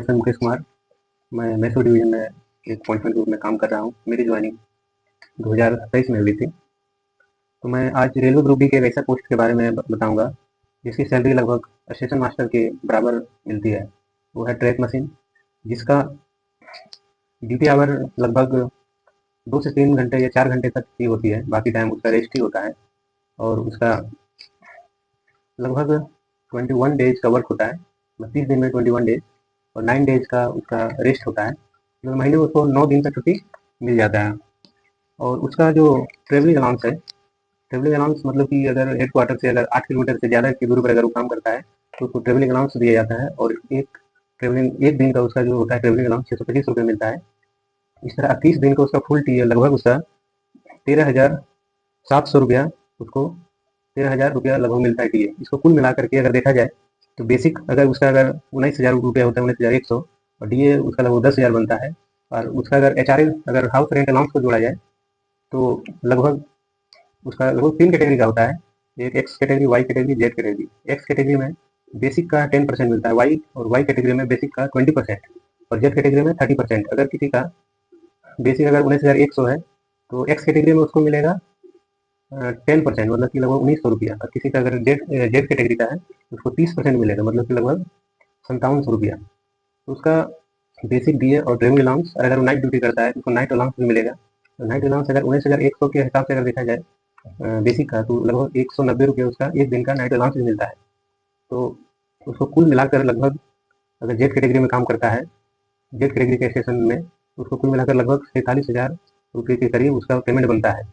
मैं मुकेश कुमार। मैं मैसूर डिवीज़न में एक पॉइंटमैन के रूप में काम कर रहा हूँ। मेरी जॉइनिंग 2023 में हुई थी। तो मैं आज रेलवे ग्रुप डी के एक ऐसा पोस्ट के बारे में बताऊँगा जिसकी सैलरी लगभग स्टेशन मास्टर के बराबर मिलती है। वो है ट्रैक मशीन, जिसका ड्यूटी आवर लगभग 2 से 3 घंटे या 4 घंटे तक ही होती है, बाकी टाइम उसका रेस्ट ही होता है। और उसका लगभग 21 डेज़ का वर्क होता है, 32 दिन में 21 डेज़, और 9 डेज़ का उसका रेस्ट होता है। तो महीने में उसको 9 दिन का छुट्टी मिल जाता है। और उसका जो ट्रेवलिंग अलाउंस है, ट्रेवलिंग अलाउंस मतलब कि अगर हेडक्वार्टर से अगर 8 किलोमीटर से ज़्यादा की दूरी पर अगर वो काम करता है तो उसको ट्रेवलिंग अलाउंस दिया जाता है। और एक दिन का उसका जो होता है ट्रेवलिंग अलाउंस 625 रुपये मिलता है। इस तरह 30 दिन का उसका फुल टी लगभग उसका 13,700 रुपया, उसको 13,000 रुपया लगभग मिलता है टी ए। इसको कुल मिला करके अगर देखा जाए तो बेसिक अगर उसका अगर 19,000 रुपया होता है, 19,100, और डी ए उसका लगभग 10,000 बनता है। और उसका अगर एच आर ए अगर हाउस रेंट अलाउंस को जोड़ा जाए तो लगभग उसका लगभग 3 कैटेगरी का होता है, एक X category, Y category, Z category. X category में बेसिक का 10% मिलता है, वाई कैटेगरी में बेसिक का 20%, और जेड कैटेगरी में 30%। अगर किसी का बेसिक अगर 19,100 है तो एक्स कैटेगरी में उसको मिलेगा 10%, मतलब कि लगभग 1,900 रुपया। और किसी का अगर जेड कैटेगरी का है तो उसको 30% मिलेगा, मतलब कि लगभग 5700 रुपया। तो उसका बेसिक डी ए और ड्राइविंग अलाउंस, और अगर वो नाइट ड्यूटी करता है तो उसको नाइट अलाउंस भी मिलेगा। तो नाइट अलाउंस अगर 19,100 के हिसाब से अगर देखा जाए बेसिक का, तो लगभग 190 रुपये उसका एक दिन का नाइट अलाउंस भी मिलता है। तो उसको कुल मिलाकर लगभग, अगर जेड कैटेगरी में काम करता है, जेड कैटेगरी के स्टेशन में, तो उसको कुल मिलाकर लगभग 43,000 रुपये के करीब उसका पेमेंट बनता है।